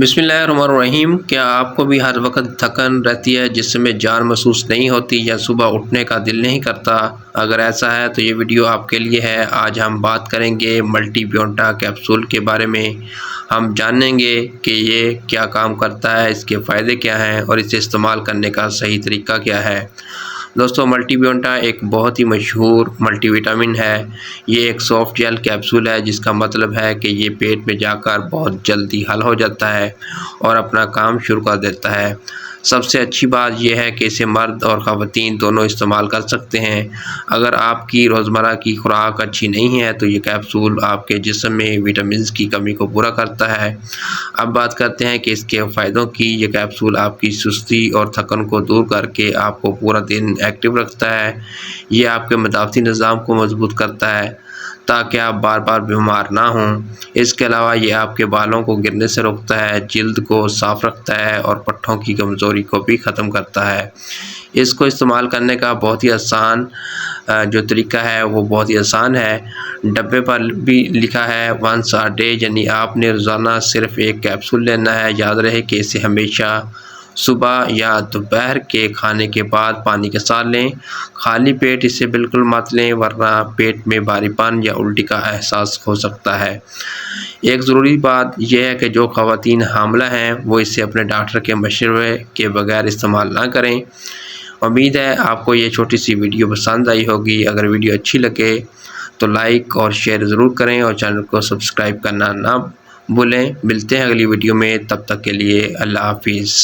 बिस्मिल्लाहिर्रहमानिर्रहीम। क्या आपको भी हर वक्त थकन रहती है, जिसम में जान महसूस नहीं होती या सुबह उठने का दिल नहीं करता? अगर ऐसा है तो ये वीडियो आपके लिए है। आज हम बात करेंगे मल्टी बियोंटा कैप्सूल के बारे में। हम जानेंगे कि ये क्या काम करता है, इसके फ़ायदे क्या हैं और इसे इस्तेमाल करने का सही तरीका क्या है। दोस्तों, मल्टी बियोंटा एक बहुत ही मशहूर मल्टीविटामिन है। ये एक सॉफ्ट जेल कैप्सूल है, जिसका मतलब है कि ये पेट में जाकर बहुत जल्दी हल हो जाता है और अपना काम शुरू कर देता है। सबसे अच्छी बात यह है कि इसे मर्द और ख़वातीन दोनों इस्तेमाल कर सकते हैं। अगर आपकी रोज़मर्रा की खुराक अच्छी नहीं है तो ये कैप्सूल आपके जिस्म में विटामिन्स की कमी को पूरा करता है। अब बात करते हैं कि इसके फ़ायदों की। ये कैप्सूल आपकी सुस्ती और थकन को दूर करके आपको पूरा दिन एक्टिव रखता है। ये आपके मदाफ़ती निज़ाम को मजबूत करता है ताकि आप बार बार बीमार ना हों। इसके अलावा ये आपके बालों को गिरने से रोकता है, जल्द को साफ़ रखता है और पट्ठों की कमज़ोरी को भी ख़त्म करता है। इसको इस्तेमाल करने का बहुत ही आसान जो तरीका है वो बहुत ही आसान है। डब्बे पर भी लिखा है वंस अ डे, यानी आपने रोज़ाना सिर्फ एक कैप्सूल लेना है। याद रहे कि इसे हमेशा सुबह या दोपहर के खाने के बाद पानी के साथ लें। खाली पेट इसे बिल्कुल मत लें, वरना पेट में भारीपन या उल्टी का एहसास हो सकता है। एक ज़रूरी बात यह है कि जो ख़वातीन हामिला हैं वो इसे अपने डॉक्टर के मशवरे के बगैर इस्तेमाल ना करें। उम्मीद है आपको ये छोटी सी वीडियो पसंद आई होगी। अगर वीडियो अच्छी लगे तो लाइक और शेयर ज़रूर करें और चैनल को सब्सक्राइब करना ना भूलें। मिलते हैं अगली वीडियो में, तब तक के लिए अल्लाह हाफिज़।